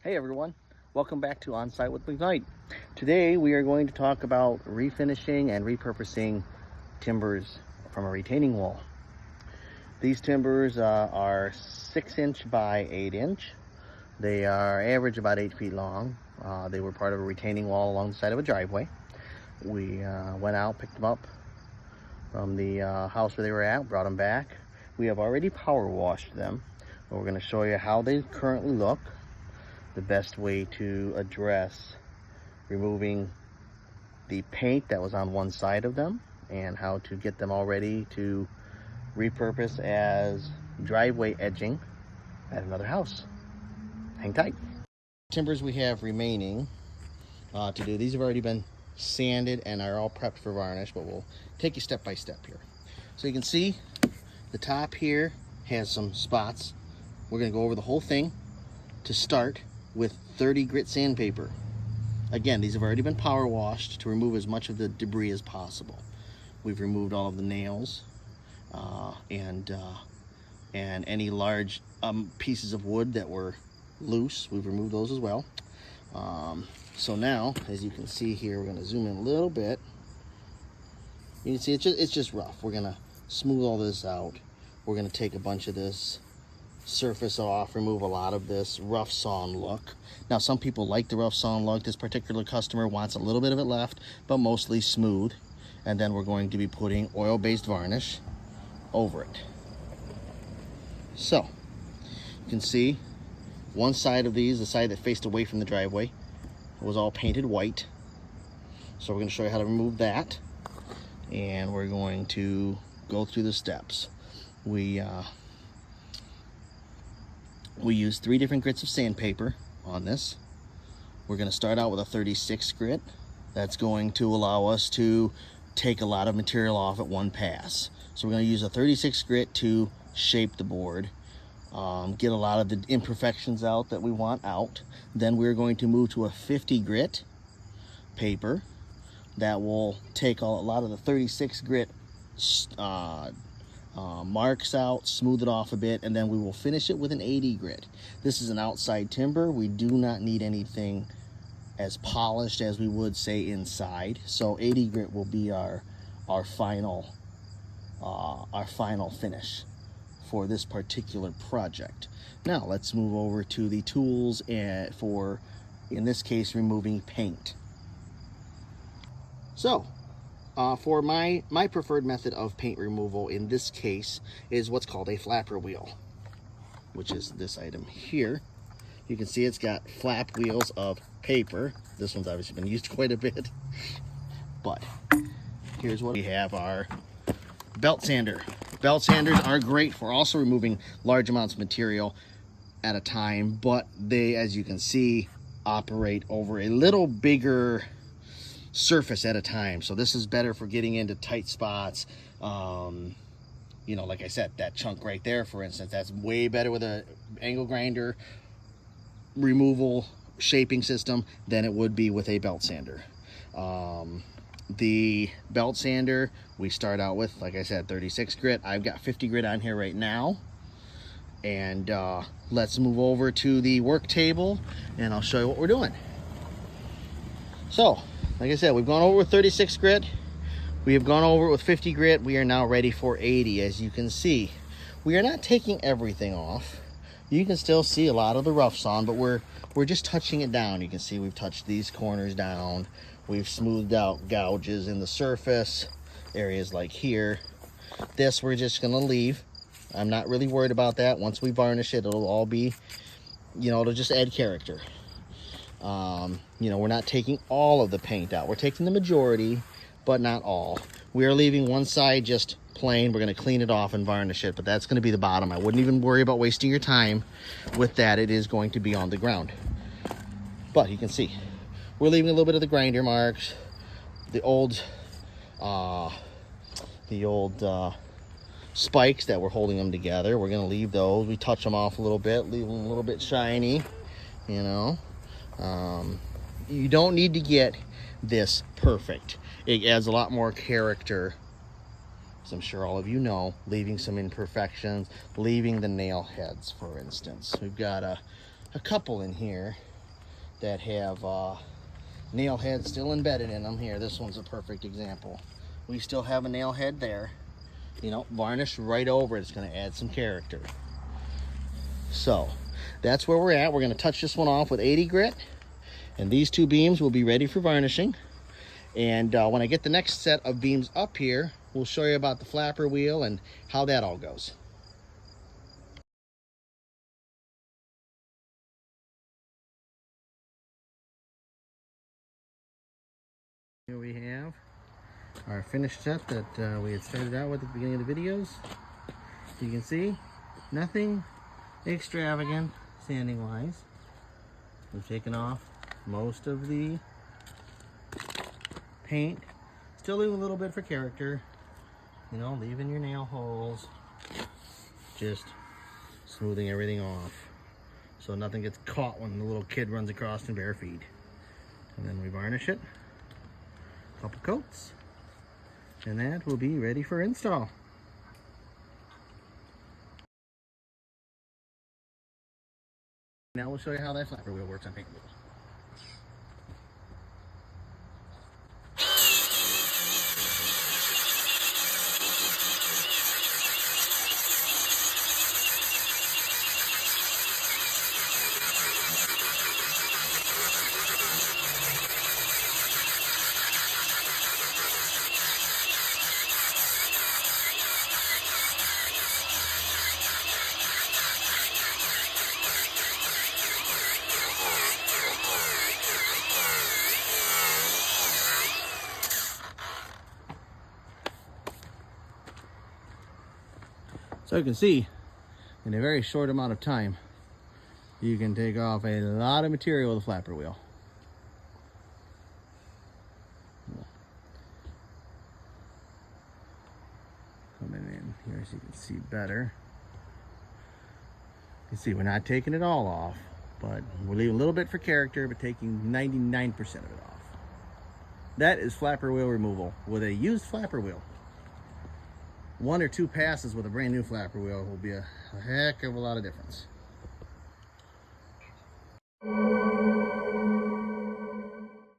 Hey everyone, welcome back to Onsite with McKnight. Today we are going to talk about refinishing and repurposing timbers from a retaining wall. These timbers are 6" by 8". They are average about 8 feet long. They were part of a retaining wall along the side of a driveway. We went out, picked them up from the house where they were at, brought them back. We have already power washed them. We're going to show you how they currently look, the best way to address removing the paint that was on one side of them, and how to get them all ready to repurpose as driveway edging at another house. Hang tight. Timbers we have remaining to do. These have already been sanded and are all prepped for varnish, but we'll take you step by step here. So you can see the top here has some spots. We're going to go over the whole thing to start with 30 grit sandpaper. Again, these have already been power washed to remove as much of the debris as possible. We've removed all of the nails and any large pieces of wood that were loose. We've removed those as well. So now, as you can see here, we're going to zoom in a little bit. You can see it's just rough. We're going to smooth all this out. We're going to take a bunch of this surface off, remove a lot of this Roughsawn look. Now some people like the Roughsawn look. This particular customer wants a little bit of it left, but mostly smooth. And then we're going to be putting oil-based varnish over it. So you can see one side of these, the side that faced away from the driveway, was all painted white. So we're going to show you how to remove that, and we're going to go through the steps. We use 3 different grits of sandpaper on this. We're going to start out with a 36 grit. That's going to allow us to take a lot of material off at one pass. So we're going to use a 36 grit to shape the board, get a lot of the imperfections out that we want out. Then we're going to move to a 50 grit paper that will take a lot of the 36 grit marks out, smooth it off a bit, and then we will finish it with an 80 grit. This is an outside timber. We do not need anything as polished as we would say inside. So 80 grit will be our final finish for this particular project. Now let's move over to the tools for, in this case, removing paint. So for my preferred method of paint removal in this case is what's called a flapper wheel, which is this item here. You can see it's got flap wheels of paper. This one's obviously been used quite a bit, but here's what we have: our belt sander. Belt sanders are great for also removing large amounts of material at a time, but they, as you can see, operate over a little bigger surface at a time. So this is better for getting into tight spots. You know, like I said, that chunk right there, for instance, that's way better with an angle grinder removal shaping system than it would be with a belt sander. The belt sander, we start out with, like I said, 36 grit. I've got 50 grit on here right now. And let's move over to the work table and I'll show you what we're doing. So like I said, we've gone over with 36 grit. We have gone over it with 50 grit. We are now ready for 80. As you can see, we are not taking everything off. You can still see a lot of the Roughsawn, but we're just touching it down. You can see we've touched these corners down. We've smoothed out gouges in the surface, areas like here. This we're just gonna leave. I'm not really worried about that. Once we varnish it, it'll all be, you know, it'll just add character. You know, we're not taking all of the paint out. We're taking the majority, but not all. We are leaving one side just plain. We're going to clean it off and varnish it, but that's going to be the bottom. I wouldn't even worry about wasting your time with that. It is going to be on the ground. But you can see we're leaving a little bit of the grinder marks, the old spikes that were holding them together. We're going to leave those. We touch them off a little bit, leave them a little bit shiny, you know. You don't need to get this perfect. It adds a lot more character, as I'm sure all of you know, leaving some imperfections, leaving the nail heads, for instance. We've got a couple in here that have nail heads still embedded in them. Here, this one's a perfect example. We still have a nail head there. You know, varnish right over it. It's going to add some character. So that's where we're at. We're going to touch this one off with 80 grit, and these two beams will be ready for varnishing. And when I get the next set of beams up here, we'll show you about the flapper wheel and how that all goes. Here we have our finished set that we had started out with at the beginning of the videos. You can see nothing extravagant sanding wise. We've taken off most of the paint, still leave a little bit for character, you know, leaving your nail holes, just smoothing everything off so nothing gets caught when the little kid runs across in bare feet. And then we varnish it, a couple coats, and that will be ready for install. Now we'll show you how that flapper wheel works on paint wheels. So you can see, in a very short amount of time, you can take off a lot of material with a flapper wheel. Coming in here so you can see better. You can see we're not taking it all off, but we're leaving a little bit for character, but taking 99% of it off. That is flapper wheel removal with a used flapper wheel. 1 or 2 passes with a brand new flapper wheel will be a heck of a lot of difference.